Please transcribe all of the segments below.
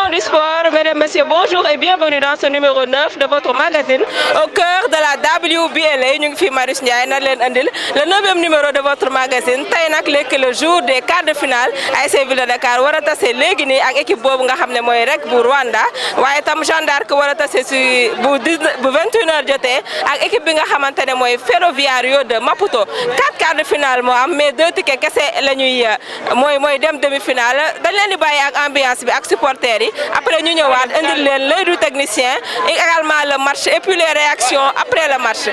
Passion du sport, mesdames, messieurs, bonjour et bienvenue dans ce numéro 9 de votre magazine au cœur de la WBLA. Nous sommes Marius Ndiaye, le 9e numéro de votre magazine. C'est le jour des quarts de finale. ASC Ville de Dakar war a tase léegi nii ak équipe boobu nga xam ne mooy rek bu Rwanda waaye tam Jeanne d'Arc war a tase si bu 21h jotee ak équipe bi nga xamante ne mooy Ferroviario de Maputo. 4 quarts de finale moo am mais 2 tickets kese la ñuy mooy dem demi-finale dañ leen di bàyyi ak ambiance bi ak supporters yi après ñu ñëwaat indil leen l'œil du technicien et également le match et puis les réactions après le match.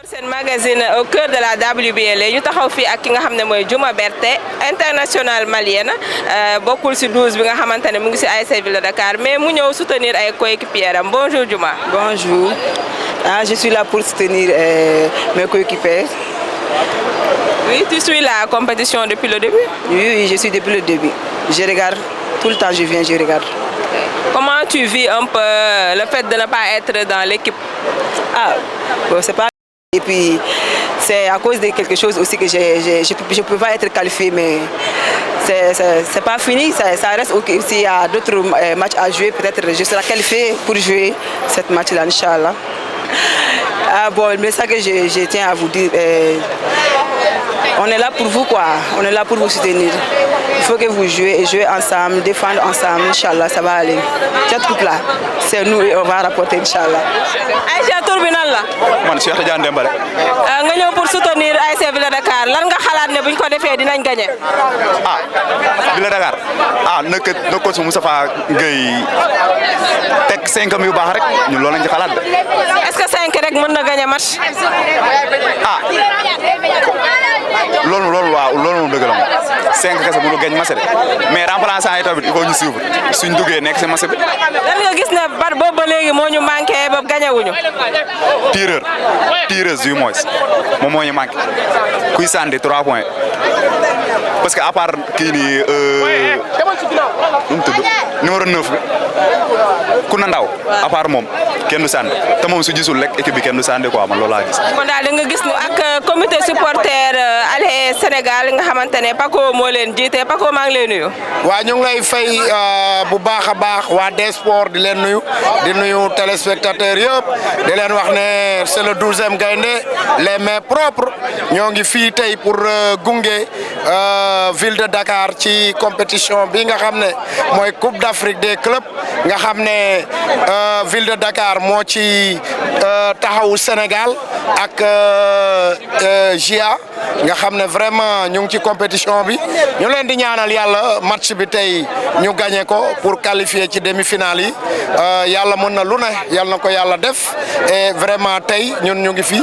C'est un magazine au cœur de la WBLA ñu taxaw fii ak ki nga xam ne mooy Djouma Berté international malienne bokkul si 12 bi nga xamante ne mu ngi si ASC Ville de Dakar mais mu ñëw soutenir ay coéquipiers am. Bonjour Djouma. Bonjour. Je suis là pour soutenir mes coéquipiers. Oui, tu suis la compétition depuis le début? Oui, je suis depuis le début. Je regarde tout le temps, je viens, je regarde. Comment tu vis un peu le fait de ne pas être dans l'équipe? C'est pas. Et puis, c'est à cause de quelque chose aussi que je ne peux pas être qualifié, mais c'est pas fini, ça reste OK. S'il y a d'autres matchs à jouer, peut-être je serai qualifié pour jouer cette match-là, Inch'Allah. Bon, le message que je tiens à vous dire, on est là pour vous, quoi. On est là pour vous soutenir. Il faut que vous jouez et jouez ensemble, défendre ensemble, Inch'Allah, ça va aller. Cette coupe-là, c'est nous et on va rapporter, Inch'Allah. Aïcha Tourbinal la. Man Cheikh Tidiane Demba rek. Nga ñëw pour soutenir ASC Ville de Dakar lan nga xalaat ne buñ ko defee dinañ gagné. Ville de Dakar na ko su Moustapha Gueye teg 5 yu baax rek ñun loolu lañ ci xalaat. Est-ce que 5 rek mën na gagné match? Loolu waaw loolu moom dëgg la moom 5 kese mënu gañ match de mais remplaçant yi tamit il faut ñu suivre suñ duggee nekk si match bi. lan nga gis ne boobu ba léegi moo ñu manqué ba gagné wuñu. tireuse du moins moom moo ñu manqué kuy sànni 3 points parce que à part kii nii nu mu tudd numéro 9 bi ku na ndaw à part moom kenn du sànni te moom su gisul rek équipe bi kenn du sànni quoi man loolu laa gis. kon daal da nga gis ne ak comité supporter Allez Sénégal nga xamante ne Paco moo leen jiite Paco maa ngi lay nuyu. waa ñu ngi lay fay bu baax a baax waa D-Sport di leen nuyu di nuyu téléspectateurs yëpp di leen wax ne c'est le 12e gaynde les mains propres ñoo ngi fii tey pour gunge ville de Dakar ci compétition bi nga xam ne mooy Coupe d'Afrique des clubs nga xam ne ville de Dakar moo ci taxawu Sénégal ak GIA nga xam ne vraiment ñu ngi ci compétition bi ñu leen di ñaanal yàlla match bi tey ñu gagné ko pour qualifier ci demi-finale yi yàlla mën na lu ne yàlla na ko yàlla def et vraiment tey ñun ñu ngi fi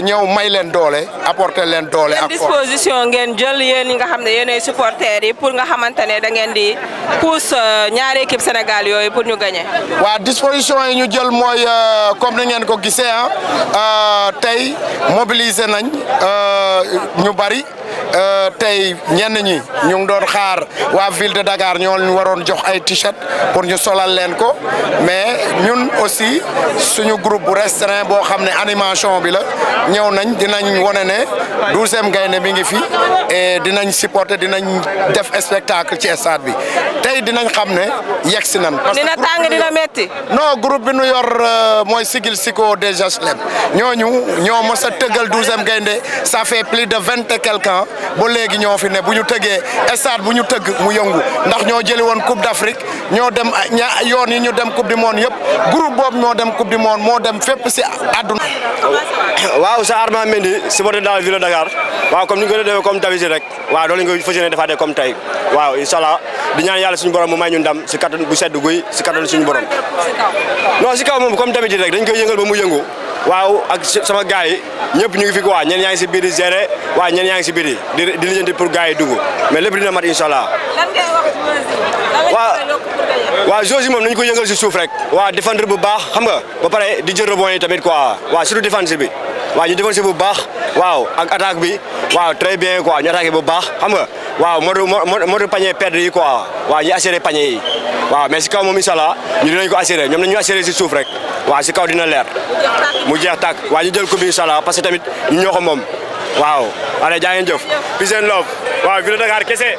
ñëw may leen doole apporter leen doole. ak disposition ngeen jël yéen ñi nga xam ne yéenay supporters yi pour nga xamante ne da ngeen di pousse ñaari équipe Sénégal yooyu pour ñu gagné. waaw disposition yi ñu jël mooy comme ni ngeen ko gisee tey mobiliser nañ ñu bari tey ñenn ñi ñu ngi doon xaar waa ville de Dakar ñoo ñu waroon jox ay t-shirt pour ñu solal leen ko mais ñun aussi suñu groupe bu restreint boo xam ne animation bi la ñëw nañ dinañ wane ne 12e Gaïndé mi ngi fi et dinañ supporter dinañ def spectacle ci stade bi tey dinañ xam ne yegg si nañ. dina tàng dina metti. non groupe bi nu yor mooy Sigil Siko des HLM ñooñu ñoo mos a tëggal 12e Gaïndé ça fait plus de 20 et quelques ans ba léegi ñoo fi ne bu ñu tëggee stade bu ñu tëgg mu yëngu ndax ñoo jëli woon Coupe d'Afrique ñoo dem yoon yi ñu dem Coupe du Monde yëpp groupe boobu moo dem Coupe du Monde moo dem fépp si àdduna. waaw sa Armand Mendy supporter dans la ville de Dakar waaw comme ni nga ko defee comme d'habitude rek waaw loolu nga fas yéene defaatee comme tey waaw inshallah di ñaan yàlla suñu borom mu may ñu ndam si kattan bu sedd guy si kattan suñu borom. non si kaw moom comme d'habitude rek dañ koy yëngal ba mu yëngu waaw ak sama gars yi ñëpp ñu ngi fi quoi ñenn yaa ngi si biir di gérer waaw ñenn yaa ngi si biir di lijjanti pour gars yi dugg mais lépp dina mat inshallah. waaw Josi moom nañu ko yëngal si suuf rek waaw défendre bu baax xam nga ba pare di jël rebond yi tamit quoi waaw surtout défense bi waaw ñu défense bu baax waaw ak attaque bi waaw très bien quoi ñu attaqué bu baax xam nga waaw mode panier perdre yi quoi waaw ñu assuré panier yi waaw mais si kaw moom inshallah ñu dinañ ko assuré ñoom nañu assuré si suuf rek waaw si kaw dina leer mu jeex tàkk waaw ñu jël ko bi inshallah parce que tamit ñu ñoo ko moom waaw allez jaa ngeen jëf peace and love waaw ville de Dakar kese.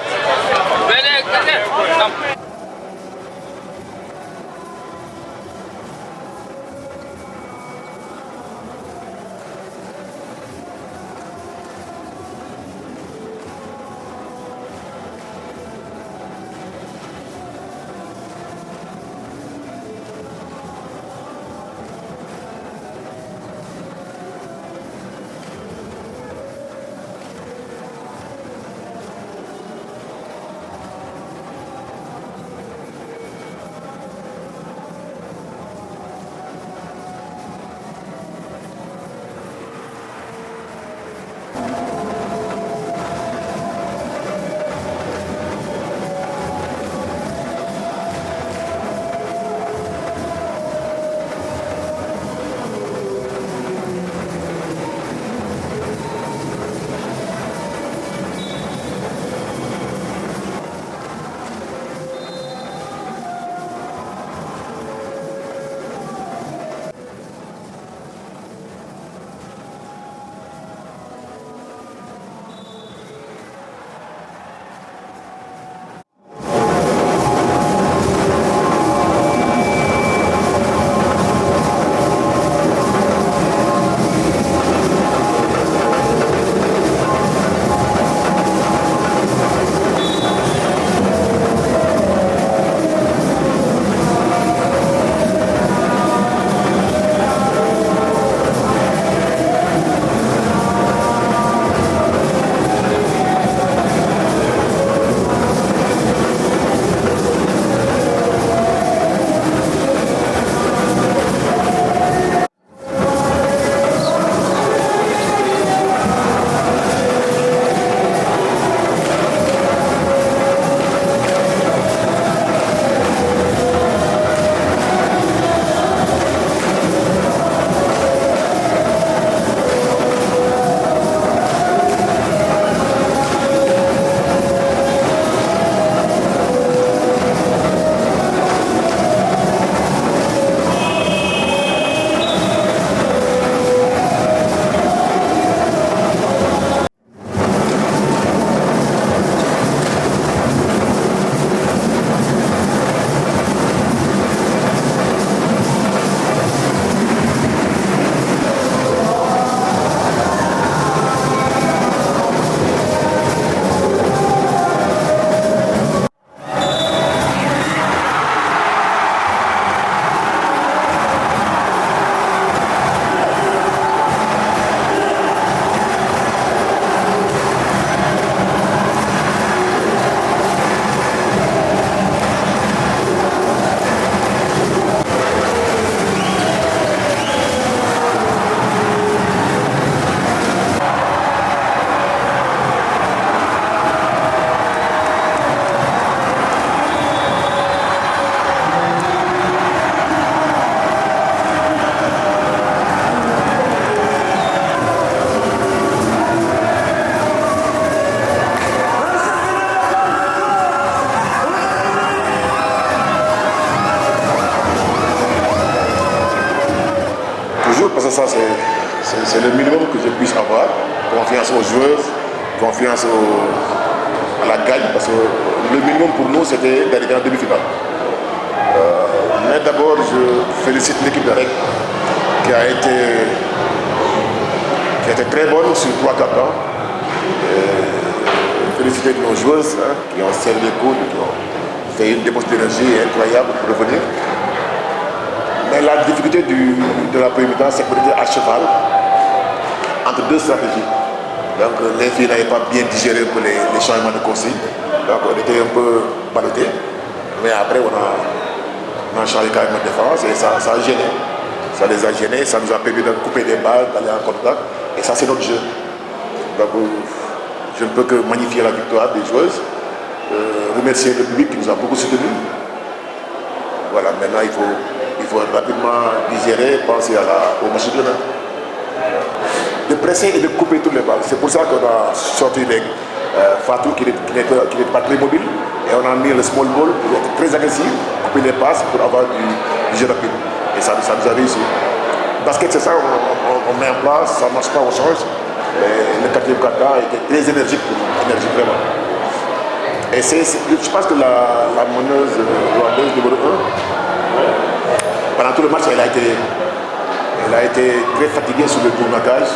que ça, c'est le minimum que je puisse avoir. Confiance aux joueuses, confiance à la gagne, parce que le minimum pour nous, c'était d'arriver en demi-finale. Mais d'abord, je félicite l'équipe de REC qui a été très bonne sur 3-4 ans. Féliciter nos joueuses qui ont serré les coudes, qui ont fait une dépense d'énergie incroyable pour revenir. Mais la difficulté de la première mi-temps, c'est qu'on était à cheval entre deux stratégies. Donc les filles n'avaient pas bien digéré un peu les changements de consigne. Donc on était un peu ballottés. Mais après, on a changé carrément de défense et ça a gêné. Ça les a gênés, ça nous a permis de couper des balles, d'aller en contact. Et ça, c'est notre jeu. Donc je ne peux que magnifier la victoire des joueuses, remercier le public qui nous a beaucoup soutenus. Voilà, maintenant il faut rapidement digérer, penser au match de demain. De presser et de couper toutes les balles. C'est pour ça qu'on a sorti avec Fatou qui n'est pas très mobile. Et on a mis le small ball pour être très agressif, couper les passes pour avoir du jeu rapide. Et ça nous a réussi. Basket, c'est ça, on met en place, ça ne marche pas, on change. Et le quatrième quart-temps était très énergique vraiment. Et je pense que la meneuse rwandaise numéro 1, pendant tout le match, elle a été très fatiguée sur le tournaquage.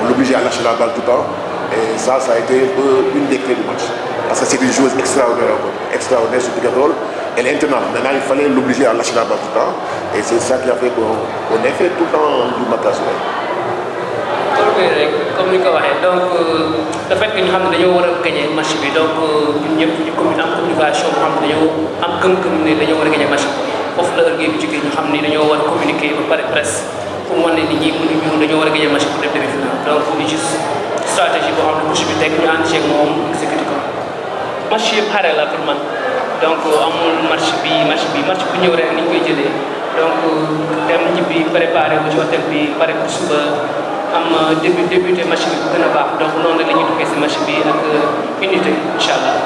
On l'obligeait à lâcher la balle tout le temps. Et ça a été une des clés du match. Parce que c'est une joueuse extraordinaire sur le pick and roll. Elle est intenable. Maintenant, il fallait l'obliger à lâcher la balle tout le temps. Et c'est ça qui a fait qu'on ait fait tout le temps du marquage. Comme ni ko waxee donc le fait que ñu xam ne dañoo war a gagner match bi donc ñun ñëpp ñu am communication boo xam ne dañoo am gëm-gëm ne dañoo war a gagner match bi foofu la heure bi jógee ñu xam ne dañoo war a communiquer ba pare presse pour wane nit ñi mënuñu dañoo war a gagner match pour dem demi-finale donc ñu juste stratégie boo xam ne coach bi teg ñu ànd ceeg moom exécuté ko match yëpp xare la pour man donc amul match bu ñëw rek ni ñu koy jëlee donc dem ñibbi préparé wu ci hôtel bi pare pour suba am débuté match bi bu gën a baax donc noonu la ñuy duggee si match bi ak unité incha allah.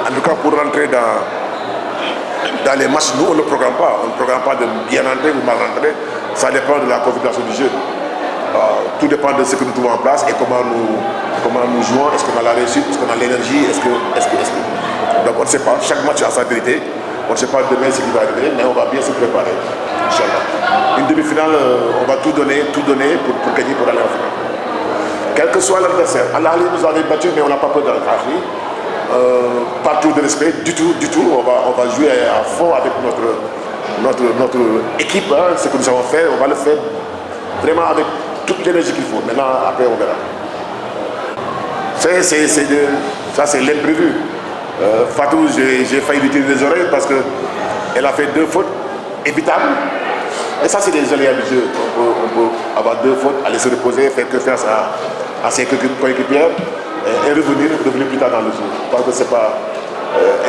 En tout cas, pour rentrer dans les matchs, nous on ne programme pas. On ne programme pas de bien rentrer ou mal rentrer. Ça dépend de la configuration du jeu. Tout dépend de ce que nous trouvons en place et comment nous jouons. Est-ce qu'on a la réussite, est-ce qu'on a l'énergie, est-ce que. Donc on ne sait pas. Chaque match a sa vérité. On ne sait pas demain ce qui va arriver, mais on va bien se préparer. Inch'Allah. Une demi-finale, on va tout donner pour gagner, pour aller en finale. Quel que soit l'adversaire. Al-Ahly nous avait battu, mais on n'a pas peur d'Al-Ahly. Partout de respect, du tout. On va jouer à fond avec notre équipe. Ce que nous avons fait, on va le faire vraiment avec toute l'énergie qu'il faut. Maintenant, après, on verra. Ça, c'est l'imprévu. Fatou, j'ai failli lui tirer les oreilles parce qu'elle a fait 2 fautes évitables. Et ça, c'est des aléas du jeu. On peut avoir 2 fautes, aller se reposer, faire confiance à ses coéquipières et revenir plus tard dans le jeu. Parce que c'est pas.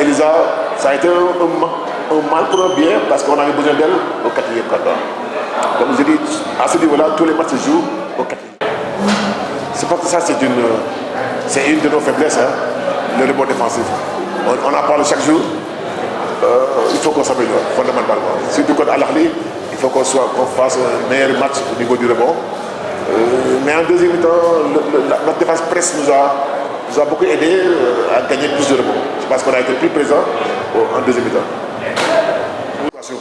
Elisa, ça a été un mal pour un bien parce qu'on avait besoin d'elle au 4e quart-temps. Comme je dis, à ce niveau-là, tous les matchs se jouent au 4e. C'est parce que ça, c'est une de nos faiblesses, le rebond défensif. On en parle chaque jour. Il faut qu'on s'améliore fondamentalement. Surtout contre Al-Ahly, il faut qu'on fasse un meilleur match au niveau du rebond. Mais en deuxième temps, notre défense presse nous a beaucoup aidé à gagner plus de rebonds. Je pense qu'on a été plus présent en deuxième temps.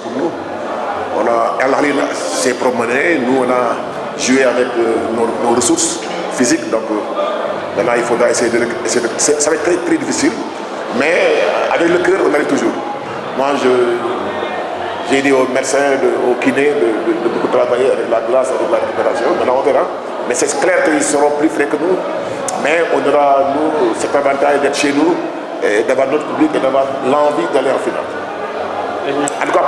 Pour nous, Al-Ahly s'est promené, nous on a joué avec nos ressources physiques. Donc maintenant il faudra essayer de. Ça va être très, très difficile, mais avec le cœur on arrive toujours. Moi j'ai dit aux médecins, aux kinés de beaucoup travailler avec la glace, avec la récupération. Maintenant on verra. Mais c'est clair qu'ils seront plus frais que nous. Mais on aura, nous, cet avantage d'être chez nous, et d'avoir notre public et d'avoir l'envie d'aller en finale. En tout cas,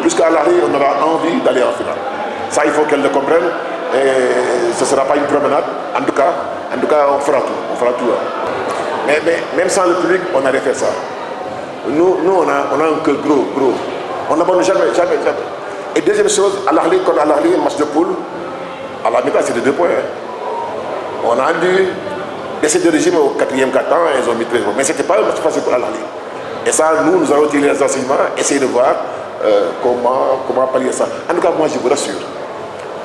plus qu'à l'arrivée, on aura envie d'aller en finale. Ça, il faut qu'elle le comprenne. Et ce ne sera pas une promenade. En tout cas, on fera tout. On fera tout. Mais même sans le public, on allait faire ça. Nous on a un cœur gros. On n'abandonne jamais. Et deuxième chose, à l'Ahly, quand à l'Ahly, match de poule, à la mi-temps, c'était 2 points. On a dû baisser de régime au 4e quart-temps, ils ont mis 13 points. Mais ce n'était pas un match facile pour l'Ahly. Et ça, nous allons tirer les enseignements, essayer de voir comment pallier ça. En tout cas, moi, je vous rassure.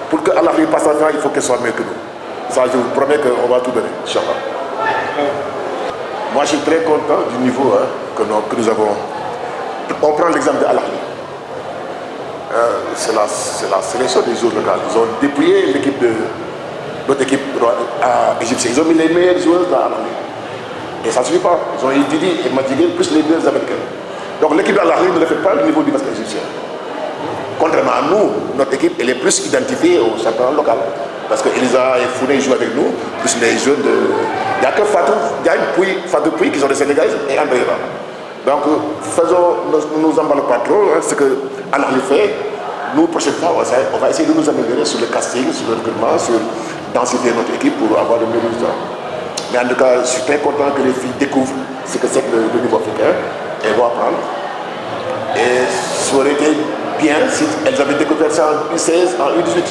Pour que Al-Ahly passe en finale, il faut qu'elle soit meilleure que nous. Ça, je vous promets qu'on va tout donner, Inch'Allah. Moi, je suis très content du niveau que nous avons. On prend l'exemple de Al-Ahly. C'est la sélection des joueurs locaux. Ils ont dépouillé l'équipe de notre équipe égyptienne. Ils ont mis les meilleurs joueurs dans Al-Ahly. Et ça ne suffit pas. Ils ont eu Didi et Madjiguel plus les deux Américains. Donc l'équipe d'Al-Ahly ne reflète pas le niveau du basket égyptien. Contrairement à nous, notre équipe elle est plus identifiée au championnat local. Parce que Elisa et Founé jouent avec nous, plus les jeunes de. Il n'y a que Fatou Pouy qui sont des Sénégalais et André Ra. Donc ne nous emballons pas trop, ce que Al-Ahly fait. Nous, prochaine fois, on va essayer de nous améliorer sur le casting, sur le recrutement, sur densité de notre équipe pour avoir de meilleurs résultats. Mais en tout cas, je suis très content que les filles découvrent ce que c'est que le niveau africain et vont apprendre. Et ça aurait été bien si elles avaient découvert ça en U16, en U18.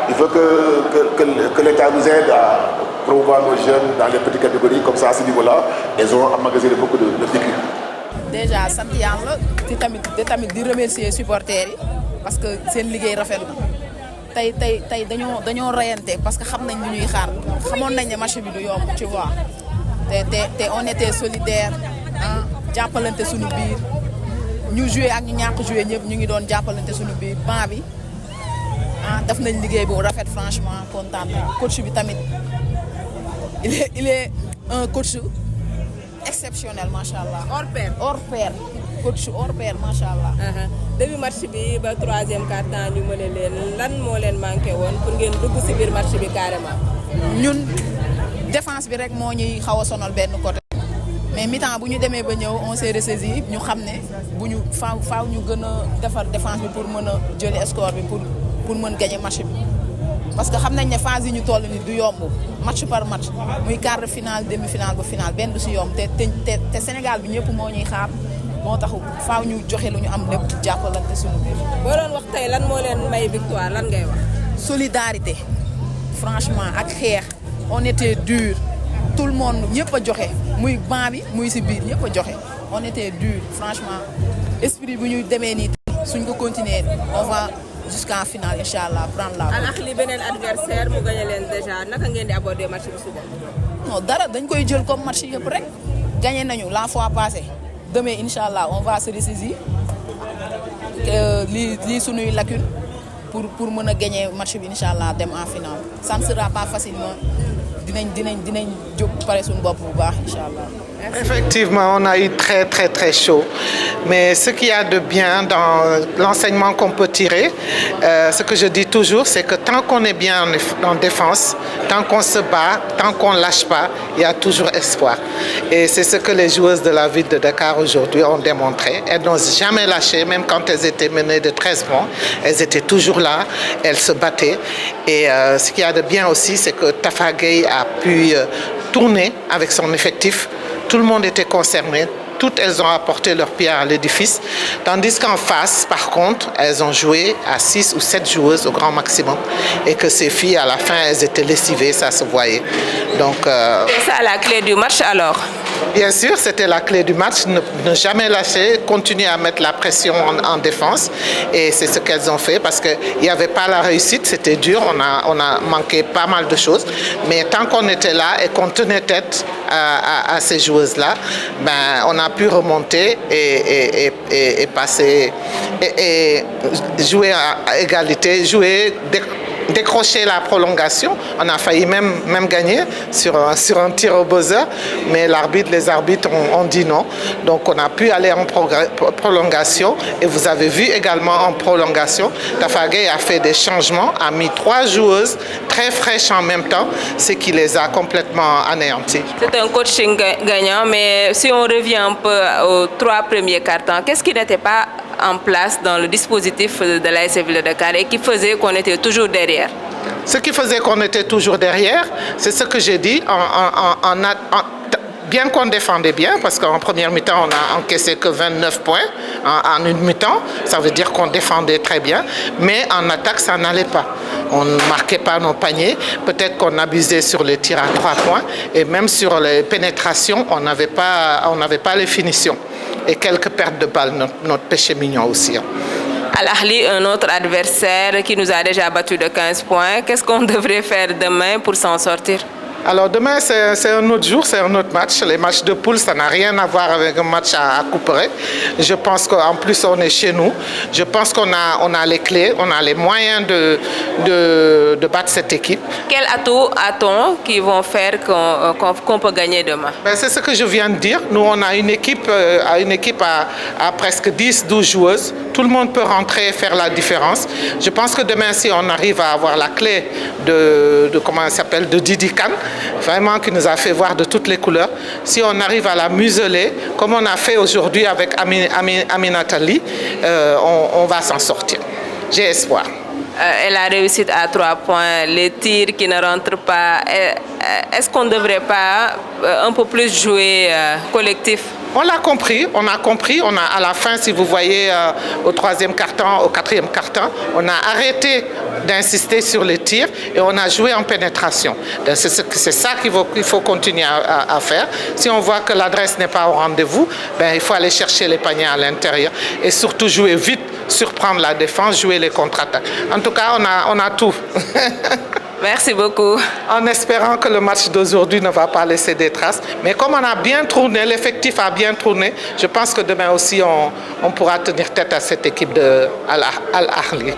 Il faut que l'État nous aide à promouvoir nos jeunes dans les petites catégories, comme ça, à ce niveau-là, elles auront emmagasiné beaucoup de vécu. Déjà, sant yàlla tamit di remercier supporters yi parce que seen liggéey rafet na tey dañoo rayante parce que xam nañ lu ñuy xaar xamoon nañ ne match bi du yomb tu vois te on était solidaires jàppalante suñu biir ñu joué ak ñu ñàkk joué ñëpp ñu ngi doon jàppalante suñu biir banc bi def nañ liggéey bu rafet franchement kontaan coach bi tamit il est un coach exceptionnel machallah hors pair coach hors pair machallah. début match bi ba troisième quart-temps ñu mëne leen lan moo leen manqué woon pour ngeen dugg ci biir match bi carrément. ñun défense bi rek moo ñuy xaw a sonal benn côté. mais mi-temps bu ñu demee ba ñëw on s'est ressaisi ñu xam ne bu ñu faaw ñu gën a defar défense bi pour mën a jëli score bi pour mën gagner match bi. parce que xam nañ ne phase yi ñu toll ni du yomb match par match muy quart de finale demi-finale ba finale benn du si yomb te Sénégal bi ñëpp moo ñuy xaar moo tax faaw ñu joxe lu ñu am lépp jàppalante suñu biir. boo doon wax tey lan moo leen may victoire lan ngay wax. solidarité franchement ak xeex on était dur tout le monde ñëpp a joxe muy banc bi muy si biir ñëpp a joxe on était dur franchement esprit bu ñuy demee nii suñ ko continuer on va jusqu'en finale inchallah prendre la. Al-Ahly beneen adversaire mu gagné leen déjà naka ngeen di aborder match bi suba. non dara dañ koy jël comme match yëpp rek gagné nañu la fois passée demain inchallah on va se ressaisir lii suñuy lacune pour mën a gagner match bi inchallah dem en finale ça ne sera pas facilement dinañ jóg pare suñu bopp bu baax inchallah. Effectivement, on a eu très chaud. Mais ce qu'il y a de bien dans l'enseignement qu'on peut tirer, ce que je dis toujours, c'est que tant qu'on est bien en défense, tant qu'on se bat, tant qu'on ne lâche pas, il y a toujours espoir. Et c'est ce que les joueuses de la ville de Dakar aujourd'hui ont démontré. Elles n'ont jamais lâché, même quand elles étaient menées de 13 points. Elles étaient toujours là, elles se battaient. Et ce qu'il y a de bien aussi, c'est que Tafa Gueye a pu tourner avec son effectif. Tout le monde était concerné, toutes elles ont apporté leur pierre à l'édifice, tandis qu'en face, par contre, elles ont joué à 6 ou 7 joueuses au grand maximum et que ces filles, à la fin, elles étaient lessivées, ça se voyait. Donc, c'est ça la clé du match alors? Bien sûr, c'était la clé du match, ne jamais lâcher, continuer à mettre la pression en défense et c'est ce qu'elles ont fait parce qu'il n'y avait pas la réussite, c'était dur, on a manqué pas mal de choses, mais tant qu'on était là et qu'on tenait tête à ces joueuses-là, ben, on a pu remonter et passer et jouer à égalité, décrocher la prolongation. On a failli même gagner sur un tir au buzzer, mais les arbitres ont dit non. Donc on a pu aller en prolongation et vous avez vu également en prolongation, Tafa Gueye a fait des changements, a mis 3 joueuses très fraîches en même temps, ce qui les a complètement anéanties. C'est un coaching gagnant, mais si on revient un peu aux 3 premiers cartons, qu'est-ce qui n'était pas en place dans le dispositif de l'AS Ville de Dakar et qui faisait qu'on était toujours derrière? Ce qui faisait qu'on était toujours derrière, c'est ce que j'ai dit, bien qu'on défendait bien, parce qu'en première mi-temps, on n'a encaissé que 29 points en une mi-temps, ça veut dire qu'on défendait très bien, mais en attaque, ça n'allait pas. On ne marquait pas nos paniers, peut-être qu'on abusait sur les tirs à 3 points, et même sur les pénétrations, on n'avait pas les finitions. et quelques pertes de balles, notre péché mignon aussi. Al-Ahli, un autre adversaire qui nous a déjà battu de 15 points. Qu'est-ce qu'on devrait faire demain pour s'en sortir? Alors demain, c'est un autre jour, c'est un autre match. Les matchs de poule, ça n'a rien à voir avec un match à Couperet. Je pense qu'en plus, on est chez nous. Je pense qu'on a les clés, on a les moyens de battre cette équipe. Quel atout a-t-on qui vont faire qu'on peut gagner demain? C'est ce que je viens de dire. Nous, on a une équipe à presque 10-12 joueuses. Tout le monde peut rentrer et faire la différence. Je pense que demain, si on arrive à avoir la clé de Didi Kane, vraiment qui nous a fait voir de toutes les couleurs, si on arrive à la museler, comme on a fait aujourd'hui avec Aminata Ly, on va s'en sortir. J'ai espoir. Et la réussite à 3 points, les tirs qui ne rentrent pas, est-ce qu'on ne devrait pas un peu plus jouer collectif? On l'a compris, à la fin, si vous voyez au 3e quart-temps, au 4e quart-temps, on a arrêté d'insister sur les tirs et on a joué en pénétration. C'est ça qu'il faut continuer à faire. Si on voit que l'adresse n'est pas au rendez-vous, il faut aller chercher les paniers à l'intérieur et surtout jouer vite, surprendre la défense, jouer les contre-attaques. En tout cas, on a tout. Merci beaucoup. En espérant que le match d'aujourd'hui ne va pas laisser des traces. Mais comme on a bien tourné, l'effectif a bien tourné, je pense que demain aussi, on pourra tenir tête à cette équipe de Al-Ahli.